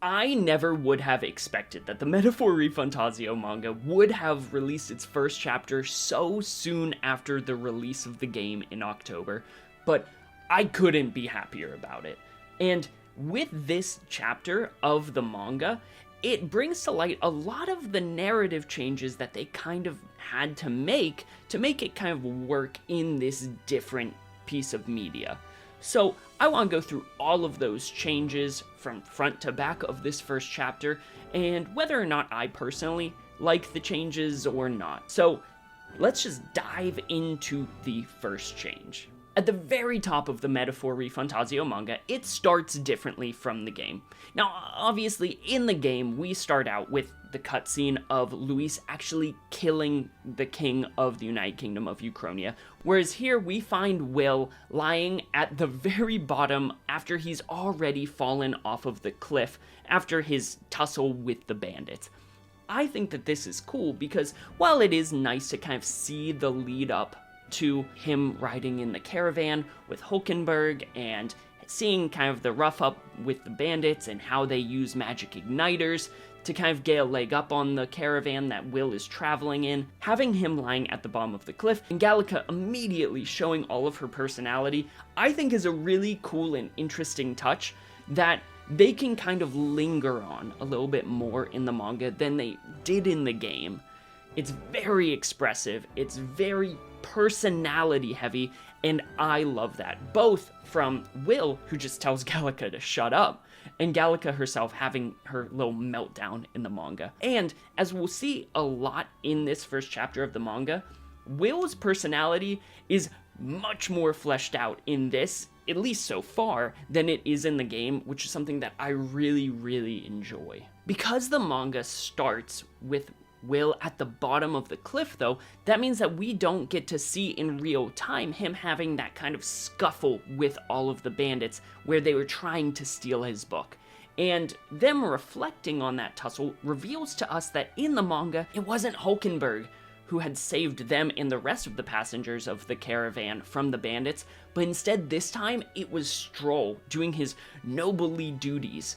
I never would have expected that the Metaphor ReFantazio manga would have released its first chapter so soon after the release of the game in October, but I couldn't be happier about it. And with this chapter of the manga, it brings to light a lot of the narrative changes that they kind of had to make it kind of work in this different piece of media. So I want to go through all of those changes from front to back of this first chapter, and whether or not I personally like the changes or not. So let's just dive into the first change. At the very top of the Metaphor ReFantazio manga, it starts differently from the game. Now, obviously, in the game, we start out with the cutscene of Luis actually killing the king of the United Kingdom of Ukrainia, whereas here we find Will lying at the very bottom after he's already fallen off of the cliff after his tussle with the bandits. I think that this is cool because while it is nice to kind of see the lead up to him riding in the caravan with Hulkenberg and seeing kind of the rough up with the bandits and how they use magic igniters to kind of get a leg up on the caravan that Will is traveling in, having him lying at the bottom of the cliff, and Gallica immediately showing all of her personality, I think is a really cool and interesting touch that they can kind of linger on a little bit more in the manga than they did in the game. It's very expressive, it's very personality heavy, and I love that. Both from Will, who just tells Gallica to shut up, and Gallica herself having her little meltdown in the manga. And as we'll see a lot in this first chapter of the manga, Will's personality is much more fleshed out in this, at least so far, than it is in the game, which is something that I really, really enjoy. Because the manga starts with Will at the bottom of the cliff, though, that means that we don't get to see in real time him having that kind of scuffle with all of the bandits where they were trying to steal his book. And them reflecting on that tussle reveals to us that in the manga, it wasn't Hulkenberg who had saved them and the rest of the passengers of the caravan from the bandits, but instead this time it was Stroll doing his nobly duties.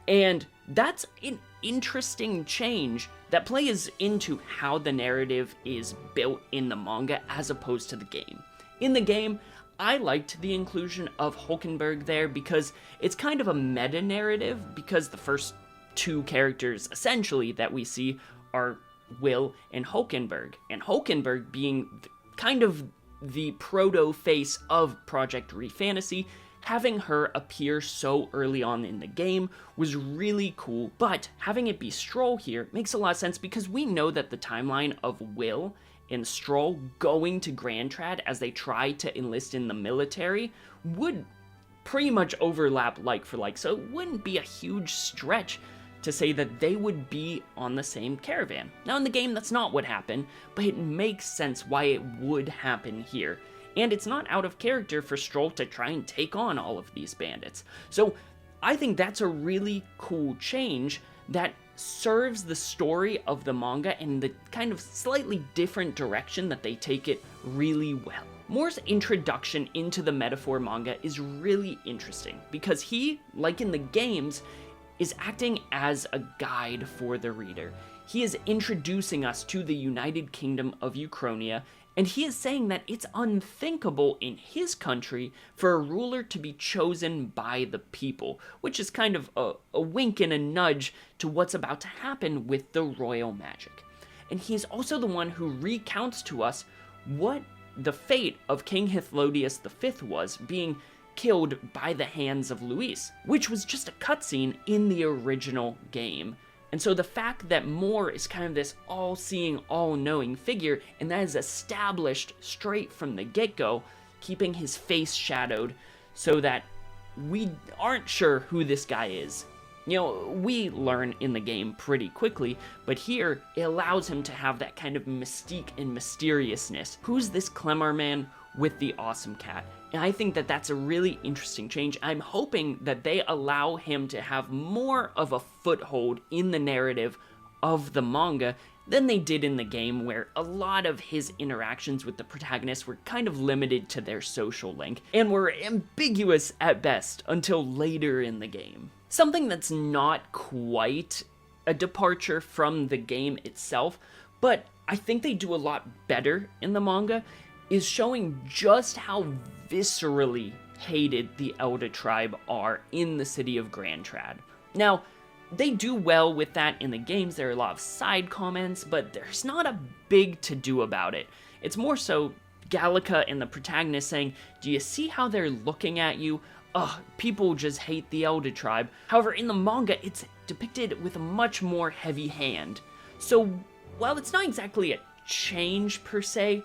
And that's an interesting change that plays into how the narrative is built in the manga as opposed to the game. In the game, I liked the inclusion of Hulkenberg there because it's kind of a meta-narrative, because the first two characters essentially that we see are Will and Hulkenberg being kind of the proto-face of Project ReFantasy. Having her appear so early on in the game was really cool, but having it be Stroll here makes a lot of sense because we know that the timeline of Will and Stroll going to Grand Trad as they try to enlist in the military would pretty much overlap like for like, so it wouldn't be a huge stretch to say that they would be on the same caravan. Now in the game that's not what happened, but it makes sense why it would happen here. And it's not out of character for Stroll to try and take on all of these bandits. So I think that's a really cool change that serves the story of the manga and the kind of slightly different direction that they take it really well. Moore's introduction into the Metaphor manga is really interesting because he, like in the games, is acting as a guide for the reader. He is introducing us to the United Kingdom of Ukrainia, and he is saying that it's unthinkable in his country for a ruler to be chosen by the people, which is kind of a wink and a nudge to what's about to happen with the royal magic. And he's also the one who recounts to us what the fate of King Hythlodaeus V was, being killed by the hands of Luis, which was just a cutscene in the original game. And so the fact that Moore is kind of this all-seeing, all-knowing figure, and that is established straight from the get-go, keeping his face shadowed so that we aren't sure who this guy is. You know, we learn in the game pretty quickly, but here it allows him to have that kind of mystique and mysteriousness. Who's this Clemar man with the awesome cat? And I think that that's a really interesting change. I'm hoping that they allow him to have more of a foothold in the narrative of the manga than they did in the game, where a lot of his interactions with the protagonist were kind of limited to their social link, and were ambiguous at best until later in the game. Something that's not quite a departure from the game itself, but I think they do a lot better in the manga, is showing just how viscerally hated the Elder tribe are in the city of Grand Trad. Now, they do well with that in the games. There are a lot of side comments, but there's not a big to-do about it. It's more so Gallica and the protagonist saying, do you see how they're looking at you? Ugh, people just hate the Elder tribe. However, in the manga, it's depicted with a much more heavy hand. So, while it's not exactly a change per se,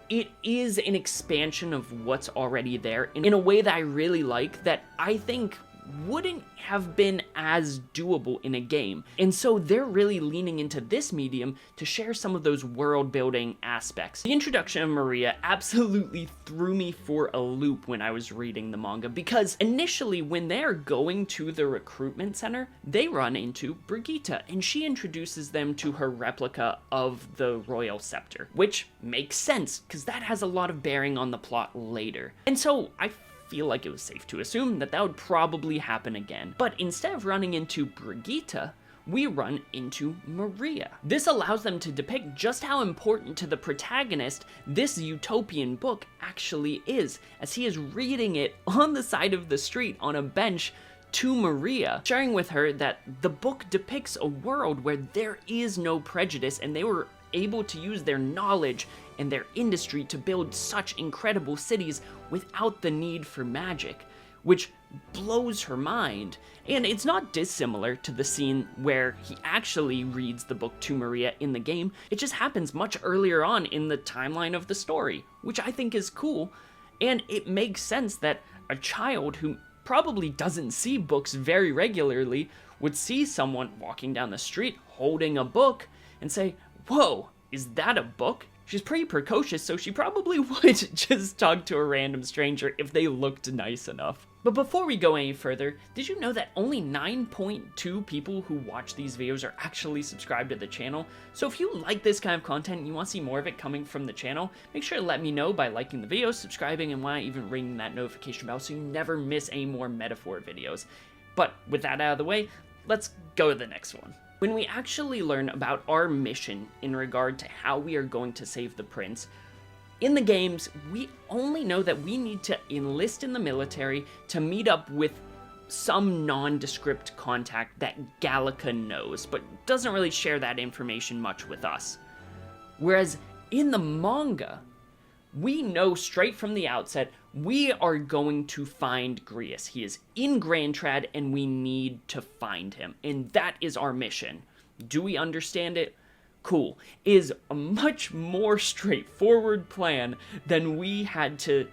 it is an expansion of what's already there in a way that I really like, that I think wouldn't have been as doable in a game. And so they're really leaning into this medium to share some of those world building aspects. The introduction of Maria absolutely threw me for a loop when I was reading the manga, because initially when they're going to the recruitment center, they run into Brigitte, and she introduces them to her replica of the royal scepter, which makes sense because that has a lot of bearing on the plot later. And so I feel like it was safe to assume that that would probably happen again. But instead of running into Brigitte, we run into Maria. This allows them to depict just how important to the protagonist this utopian book actually is, as he is reading it on the side of the street on a bench to Maria, sharing with her that the book depicts a world where there is no prejudice, and they were able to use their knowledge and their industry to build such incredible cities without the need for magic, which blows her mind. And it's not dissimilar to the scene where he actually reads the book to Maria in the game. It just happens much earlier on in the timeline of the story, which I think is cool, and it makes sense that a child who probably doesn't see books very regularly would see someone walking down the street holding a book and say, "Whoa, is that a book?" She's pretty precocious, so she probably would just talk to a random stranger if they looked nice enough. But before we go any further, did you know that only 9.2 people who watch these videos are actually subscribed to the channel? So if you like this kind of content and you want to see more of it coming from the channel, make sure to let me know by liking the video, subscribing, and why even ringing that notification bell so you never miss any more Metaphor videos. But with that out of the way, let's go to the next one. When we actually learn about our mission in regard to how we are going to save the prince, in the games, we only know that we need to enlist in the military to meet up with some nondescript contact that Gallica knows, but doesn't really share that information much with us. Whereas in the manga, we know straight from the outset we are going to find Grius. He is in Grand Trad and we need to find him. And that is our mission. Do we understand it? Cool. It is a much more straightforward plan than we had to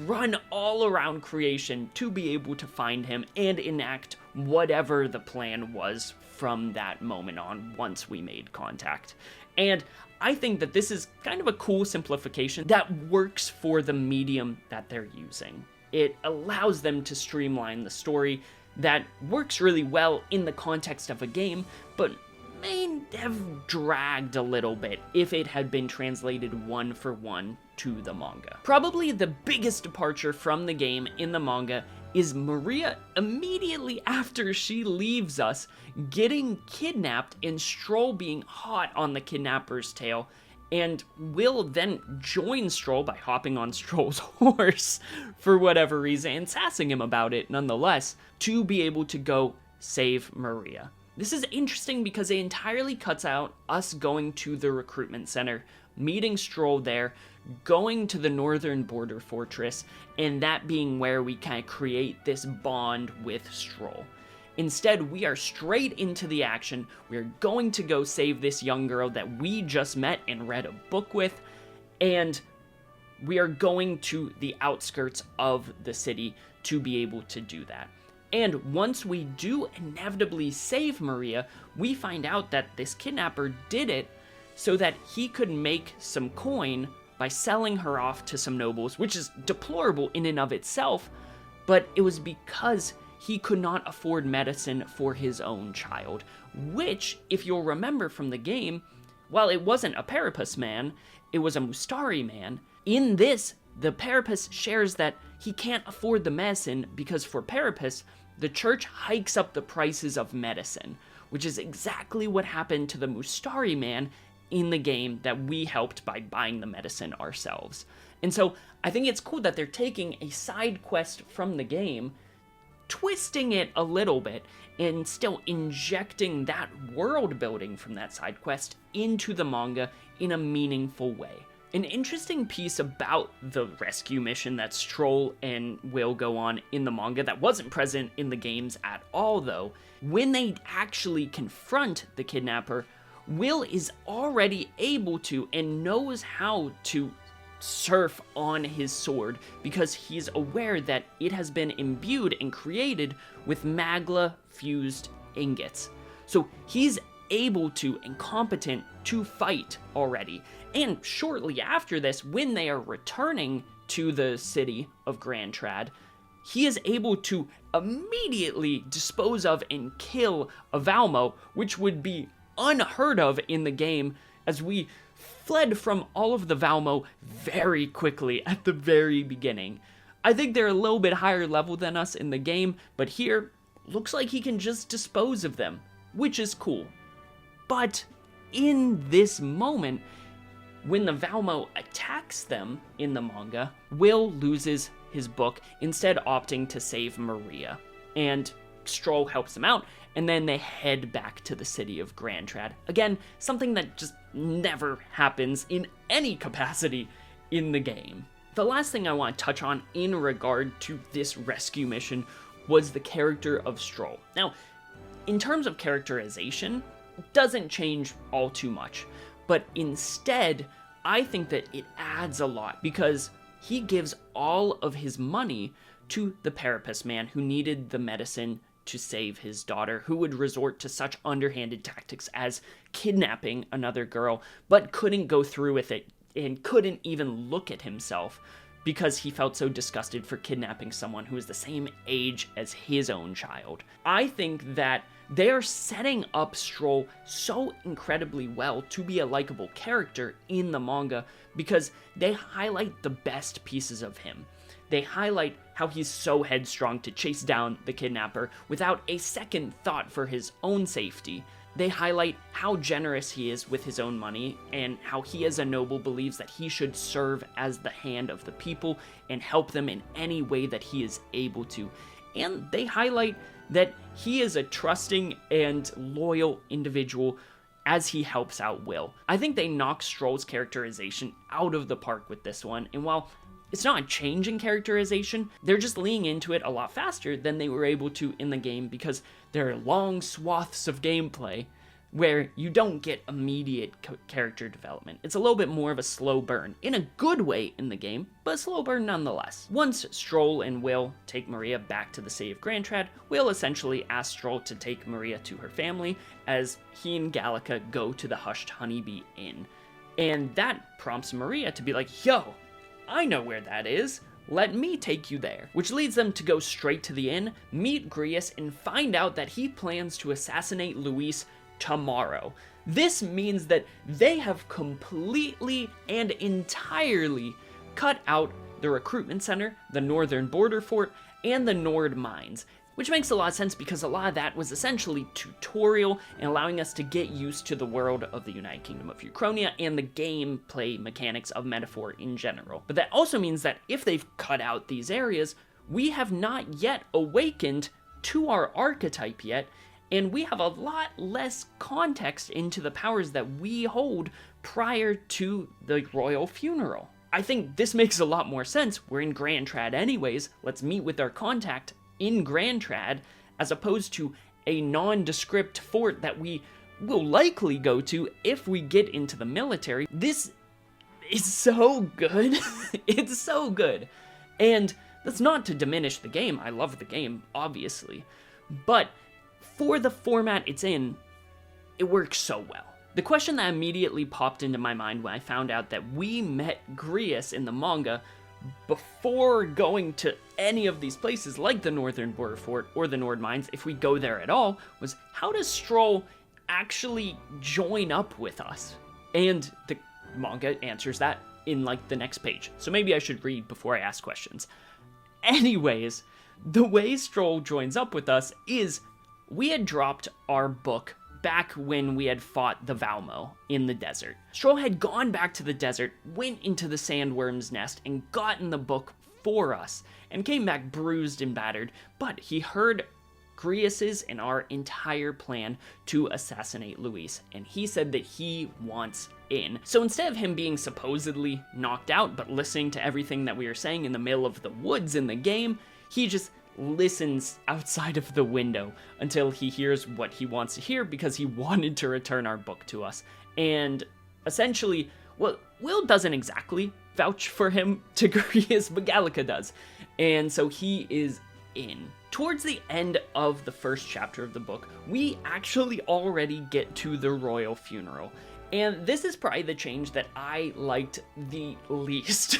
run all around creation to be able to find him and enact whatever the plan was from that moment on once we made contact. And I think that this is kind of a cool simplification that works for the medium that they're using. It allows them to streamline the story that works really well in the context of a game, but may have dragged a little bit if it had been translated one for one to the manga. Probably the biggest departure from the game in the manga is Maria immediately after she leaves us getting kidnapped and Stroll being hot on the kidnapper's tail, and will then join Stroll by hopping on Stroll's horse for whatever reason and sassing him about it nonetheless to be able to go save Maria. This is interesting because it entirely cuts out us going to the recruitment center, meeting Stroll there, going to the northern border fortress, and that being where we kind of create this bond with Stroll. Instead, we are straight into the action. We're going to go save this young girl that we just met and read a book with, and we are going to the outskirts of the city to be able to do that. And once we do inevitably save Maria, we find out that this kidnapper did it so that he could make some coin by selling her off to some nobles, which is deplorable in and of itself, but it was because he could not afford medicine for his own child, which, if you'll remember from the game, while it wasn't a Parapus man, it was a Mustari man. In this, the Parapus shares that he can't afford the medicine because for Parapus, the church hikes up the prices of medicine, which is exactly what happened to the Mustari man in the game that we helped by buying the medicine ourselves. And so I think it's cool that they're taking a side quest from the game, twisting it a little bit, and still injecting that world building from that side quest into the manga in a meaningful way. An interesting piece about the rescue mission that Stroll and Will go on in the manga that wasn't present in the games at all, though, when they actually confront the kidnapper, Will is already able to and knows how to surf on his sword because he's aware that it has been imbued and created with magla fused ingots. So he's able to and competent to fight already. And shortly after this, when they are returning to the city of Grand Trad, he is able to immediately dispose of and kill a Valmo, which would be unheard of in the game, as we fled from all of the Valmo very quickly at the very beginning. I think they're a little bit higher level than us in the game, but here, looks like he can just dispose of them, which is cool. But in this moment, when the Valmo attacks them in the manga, Will loses his book, instead opting to save Maria. And Stroll helps him out, and then they head back to the city of Grand Trad. Again, something that just never happens in any capacity in the game. The last thing I want to touch on in regard to this rescue mission was the character of Stroll. Now, in terms of characterization, it doesn't change all too much, but instead, I think that it adds a lot because he gives all of his money to the Parapus man who needed the medicine to save his daughter, who would resort to such underhanded tactics as kidnapping another girl, but couldn't go through with it and couldn't even look at himself because he felt so disgusted for kidnapping someone who was the same age as his own child. I think that they are setting up Stroll so incredibly well to be a likable character in the manga because they highlight the best pieces of him. They highlight how he's so headstrong to chase down the kidnapper without a second thought for his own safety. They highlight how generous he is with his own money and how he as a noble believes that he should serve as the hand of the people and help them in any way that he is able to. And they highlight that he is a trusting and loyal individual as he helps out Will. I think they knock Stroll's characterization out of the park with this one, and while it's not a change in characterization, they're just leaning into it a lot faster than they were able to in the game because there are long swaths of gameplay where you don't get immediate character development. It's a little bit more of a slow burn, in a good way in the game, but a slow burn nonetheless. Once Stroll and Will take Maria back to the city of Grand Trad, Will essentially asks Stroll to take Maria to her family as he and Gallica go to the Hushed Honeybee Inn. And that prompts Maria to be like, yo, I know where that is. Let me take you there. Which leads them to go straight to the inn, meet Grius, and find out that he plans to assassinate Luis tomorrow. This means that they have completely and entirely cut out the recruitment center, the northern border fort, and the Nord mines. Which makes a lot of sense because a lot of that was essentially tutorial and allowing us to get used to the world of the United Kingdom of Uchronia and the gameplay mechanics of Metaphor in general. But that also means that if they've cut out these areas, we have not yet awakened to our archetype yet, and we have a lot less context into the powers that we hold prior to the royal funeral. I think this makes a lot more sense. We're in Grand Trad anyways, let's meet with our contact in Grand Trad, as opposed to a nondescript fort that we will likely go to if we get into the military. This is so good. It's so good. And that's not to diminish the game. I love the game, obviously. But for the format it's in, it works so well. The question that immediately popped into my mind when I found out that we met Grius in the manga before going to any of these places like the Northern Border Fort or the Nord Mines, if we go there at all, was how does Stroll actually join up with us? And the manga answers that in like the next page. So maybe I should read before I ask questions. Anyways, the way Stroll joins up with us is we had dropped our book back when we had fought the Valmo in the desert. Stroll had gone back to the desert, went into the sandworm's nest, and gotten the book for us, and came back bruised and battered, but he heard Grius's and our entire plan to assassinate Luis, and he said that he wants in. So instead of him being supposedly knocked out, but listening to everything that we were saying in the middle of the woods in the game, he just listens outside of the window until he hears what he wants to hear because he wanted to return our book to us. And essentially, well, Will doesn't exactly vouch for him to Grius, but Gallica does. And so he is in. Towards the end of the first chapter of the book, we actually already get to the royal funeral. And this is probably the change that I liked the least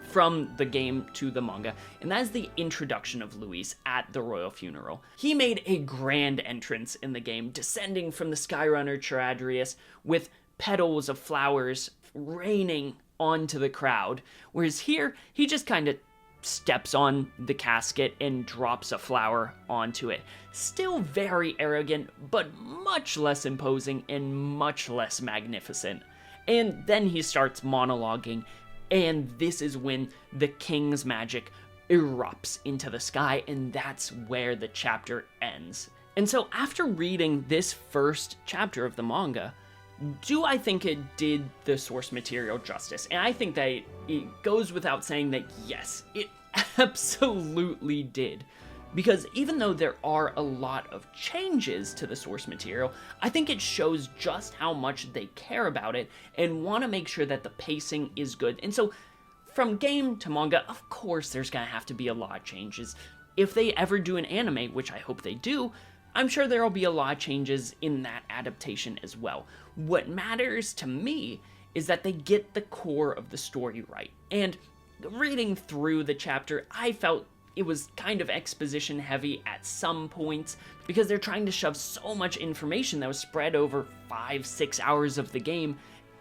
from the game to the manga, and that is the introduction of Luis at the royal funeral. He made a grand entrance in the game, descending from the Skyrunner Charadrius with petals of flowers raining onto the crowd, whereas here, he just kind of steps on the casket and drops a flower onto it. Still very arrogant, but much less imposing and much less magnificent. And then he starts monologuing, and this is when the king's magic erupts into the sky, and that's where the chapter ends. And so after reading this first chapter of the manga, do I think it did the source material justice? And I think that it goes without saying that yes, it absolutely did. Because even though there are a lot of changes to the source material, I think it shows just how much they care about it and want to make sure that the pacing is good. And so from game to manga, of course there's going to have to be a lot of changes. If they ever do an anime, which I hope they do, I'm sure there will be a lot of changes in that adaptation as well. What matters to me is that they get the core of the story right. And reading through the chapter, I felt it was kind of exposition heavy at some points because they're trying to shove so much information that was spread over 5-6 hours of the game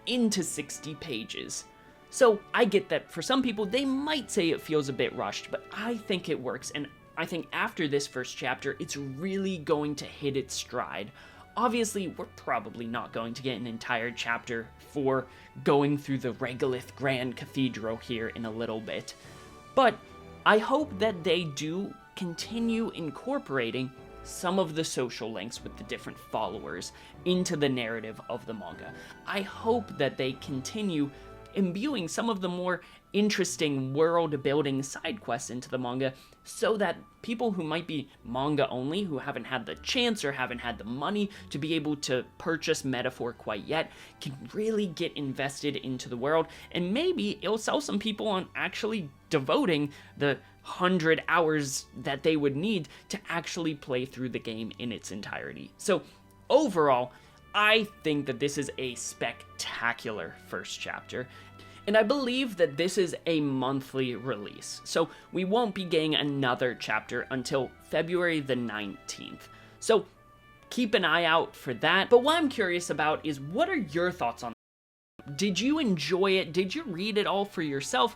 into 60 pages. So I get that for some people, they might say it feels a bit rushed, but I think it works, and I think after this first chapter, it's really going to hit its stride. Obviously, we're probably not going to get an entire chapter for going through the Regolith Grand Cathedral here in a little bit, but I hope that they do continue incorporating some of the social links with the different followers into the narrative of the manga. I hope that they continue imbuing some of the more interesting world-building side quests into the manga so that people who might be manga only, who haven't had the chance or haven't had the money to be able to purchase Metaphor quite yet, can really get invested into the world, and maybe it'll sell some people on actually devoting the 100 hours that they would need to actually play through the game in its entirety. So overall, I think that this is a spectacular first chapter, and I believe that this is a monthly release, so we won't be getting another chapter until February the 19th. So keep an eye out for that. But what I'm curious about is, what are your thoughts on it? Did you enjoy it? Did you read it all for yourself?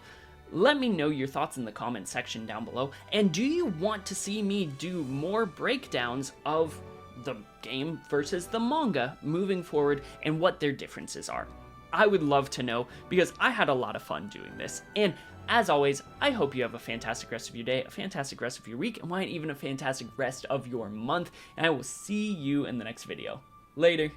Let me know your thoughts in the comment section down below. And do you want to see me do more breakdowns of the game versus the manga moving forward and what their differences are? I would love to know, because I had a lot of fun doing this. And as always, I hope you have a fantastic rest of your day, a fantastic rest of your week, and why not even a fantastic rest of your month. And I will see you in the next video. Later.